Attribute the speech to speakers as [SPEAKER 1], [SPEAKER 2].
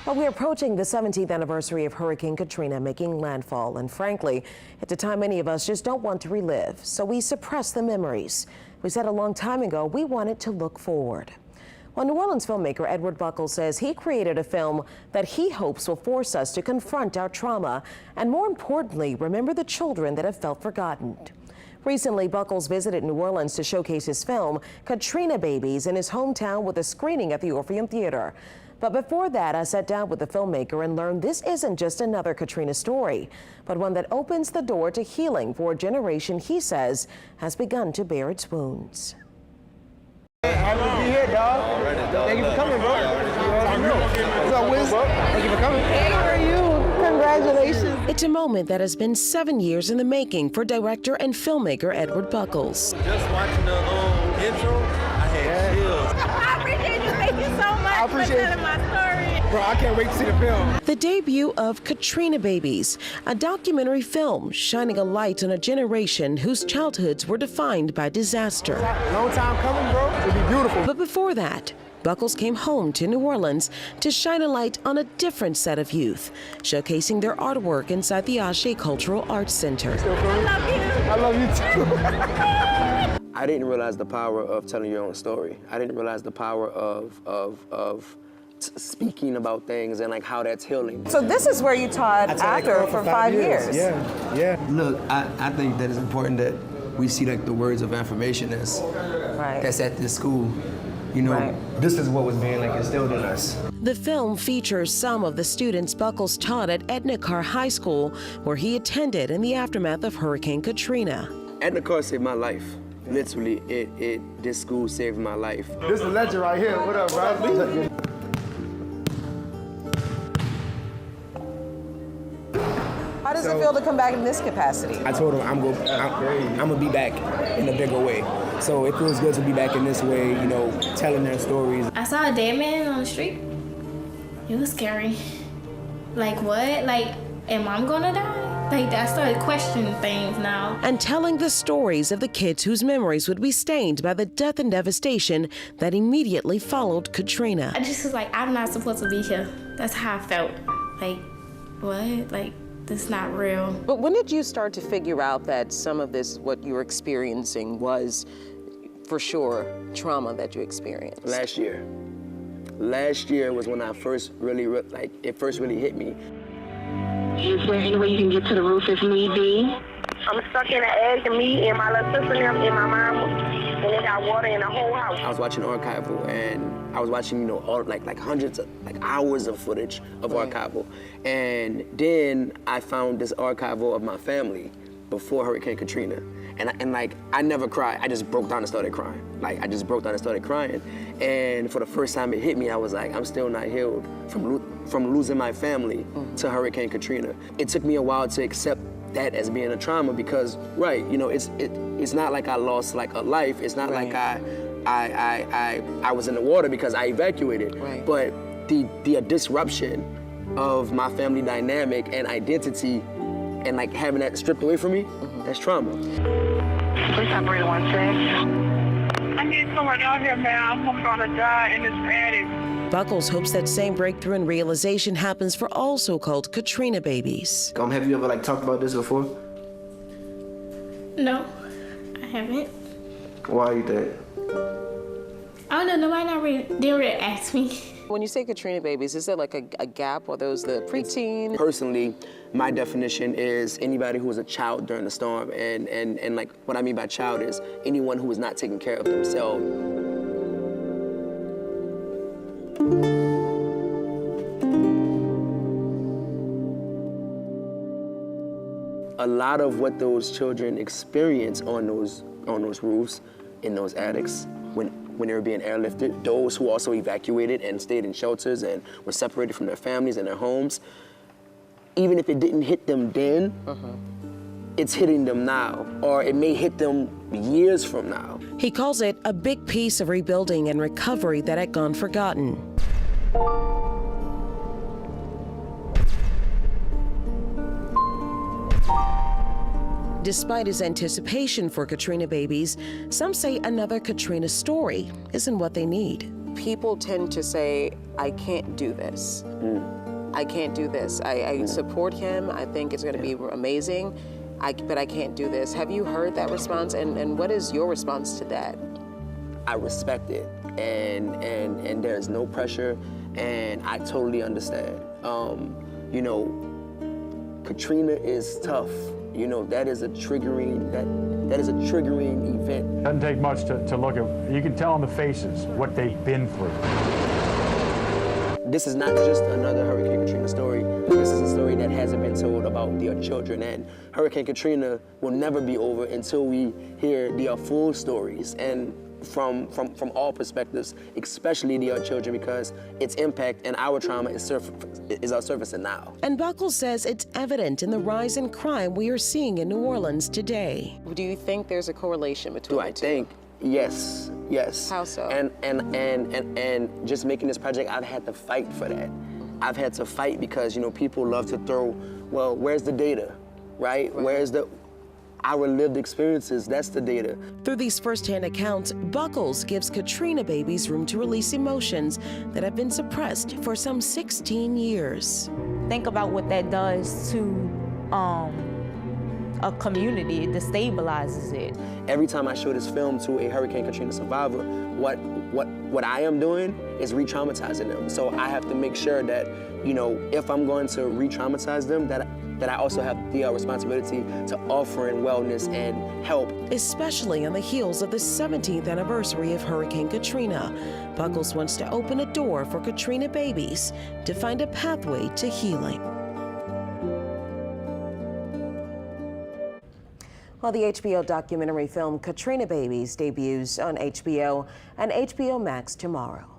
[SPEAKER 1] Well, we're approaching the 17th anniversary of Hurricane Katrina making landfall, and frankly, it's a time many of us just don't want to relive, so we suppress the memories. We said a long time ago we wanted to look forward. Well, New Orleans filmmaker Edward Buckles says he created a film that he hopes will force us to confront our trauma and, more importantly, remember the children that have felt forgotten. Recently, Buckles visited New Orleans to showcase his film, Katrina Babies, in his hometown with a screening at the Orpheum Theater. But before that, I sat down with the filmmaker and learned this isn't just another Katrina story, but one that opens the door to healing for a generation he says has begun to bear its wounds.
[SPEAKER 2] Happy to be here, dog. Thank you for coming, bro. What's up, Wiz? Thank you for coming.
[SPEAKER 3] Hey, how are you? Congratulations.
[SPEAKER 1] It's a moment that has been 7 years in the making for director and filmmaker Edward Buckles.
[SPEAKER 4] Just watching the intro, I had chills.
[SPEAKER 3] I appreciate you. Thank you so much for telling my story.
[SPEAKER 2] Bro, I can't wait to see the film.
[SPEAKER 1] The debut of Katrina Babies, a documentary film shining a light on a generation whose childhoods were defined by disaster.
[SPEAKER 2] Long time coming, bro. It'll be beautiful.
[SPEAKER 1] But before that, Buckles came home to New Orleans to shine a light on a different set of youth, showcasing their artwork inside the Ashe Cultural Arts Center.
[SPEAKER 3] I love you.
[SPEAKER 2] I love you too.
[SPEAKER 5] I didn't realize the power of telling your own story. I didn't realize the power of speaking about things and like how that's healing.
[SPEAKER 3] So this is where you taught actor for 5 years.
[SPEAKER 2] Yeah.
[SPEAKER 5] Look, I think that it's important that we see like the words of affirmation that's at this school. You know,
[SPEAKER 2] This is what was being like instilled in us.
[SPEAKER 1] The film features some of the students Buckles taught at Edna Carr High School, where he attended in the aftermath of Hurricane Katrina.
[SPEAKER 5] Edna Carr saved my life. Literally, this school saved my life.
[SPEAKER 2] This is a legend right here. What up, bro?
[SPEAKER 3] How does it feel to come back in this capacity?
[SPEAKER 6] I told him I'm gonna be back in a bigger way. So it feels good to be back in this way, you know, telling their stories.
[SPEAKER 7] I saw a dead man on the street. It was scary. Like what? Like, am I gonna die? Like, I started questioning things now.
[SPEAKER 1] And telling the stories of the kids whose memories would be stained by the death and devastation that immediately followed Katrina.
[SPEAKER 7] I just was like, I'm not supposed to be here. That's how I felt. Like, what? Like, this is not real.
[SPEAKER 1] But when did you start to figure out that some of this, what you were experiencing, was for sure trauma that you experienced?
[SPEAKER 5] Last year. Last year was when I first it first really hit me.
[SPEAKER 8] Is there any way you can get to the roof if need be? I'm stuck in an egg, and me and my little sister and my mom, and they got water in the whole house.
[SPEAKER 5] I was watching archival, and I was watching, you know, all like hundreds of hours of footage of archival, and then I found this archival of my family before Hurricane Katrina, and like I never cried. I just broke down and started crying. Like I just broke down and started crying, and for the first time it hit me. I was like, I'm still not healed from losing my family to Hurricane Katrina. It took me a while to accept that as being a trauma because, you know, it's not like I lost like a life. It's not like I was in the water because I evacuated. But the disruption of my family dynamic and identity and like having that stripped away from me, that's trauma.
[SPEAKER 8] Please stop breathing 1 sec. I need someone out here, man. I'm gonna die in this panic.
[SPEAKER 1] Buckles hopes that same breakthrough and realization happens for all so-called Katrina babies.
[SPEAKER 5] Have you ever like talked about this before?
[SPEAKER 7] No, I haven't.
[SPEAKER 5] Why you think?
[SPEAKER 7] I don't know, nobody didn't really ask me.
[SPEAKER 1] When you say Katrina babies, is there like a gap? Are those the preteen?
[SPEAKER 5] Personally, my definition is anybody who was a child during the storm, and like what I mean by child is anyone who was not taking care of themselves. A lot of what those children experience on those roofs, in those attics, when they were being airlifted, those who also evacuated and stayed in shelters and were separated from their families and their homes, even if it didn't hit them then, it's hitting them now, or it may hit them years from now.
[SPEAKER 1] He calls it a big piece of rebuilding and recovery that had gone forgotten. Despite his anticipation for Katrina Babies, some say another Katrina story isn't what they need. people tend to say, I can't do this. I can't do this. I support him. I think it's going to be amazing, but I can't do this. Have you heard that response, and what is your response to that?
[SPEAKER 5] I respect it, and there's no pressure, and I totally understand. You know, Katrina is tough. You know, that is a triggering event.
[SPEAKER 9] Doesn't take much to look at. You can tell on the faces what they've been through.
[SPEAKER 5] This is not just another Hurricane Katrina story. This is a story that hasn't been told about their children, and Hurricane Katrina will never be over until we hear their full stories, and from all perspectives, especially their children, because its impact and our trauma is our surfacing now.
[SPEAKER 1] And Buckles says it's evident in the rise in crime we are seeing in New Orleans today. Do you think there's a correlation between the two?
[SPEAKER 5] think? Yes.
[SPEAKER 1] How so?
[SPEAKER 5] And just making this project, I've had to fight for that. I've had to fight because, you know, people love to throw, well, where's the data, right? Where's our lived experiences? That's the data.
[SPEAKER 1] Through these firsthand accounts, Buckles gives Katrina Babies room to release emotions that have been suppressed for some 16 years.
[SPEAKER 3] Think about what that does to a community. It destabilizes it.
[SPEAKER 5] Every time I show this film to a Hurricane Katrina survivor, what I am doing is re-traumatizing them. So I have to make sure that, you know, if I'm going to re-traumatize them, that I also have the responsibility to offer in wellness and help.
[SPEAKER 1] Especially on the heels of the 17th anniversary of Hurricane Katrina, Buckles wants to open a door for Katrina Babies to find a pathway to healing. Well, the HBO documentary film Katrina Babies debuts on HBO and HBO Max tomorrow.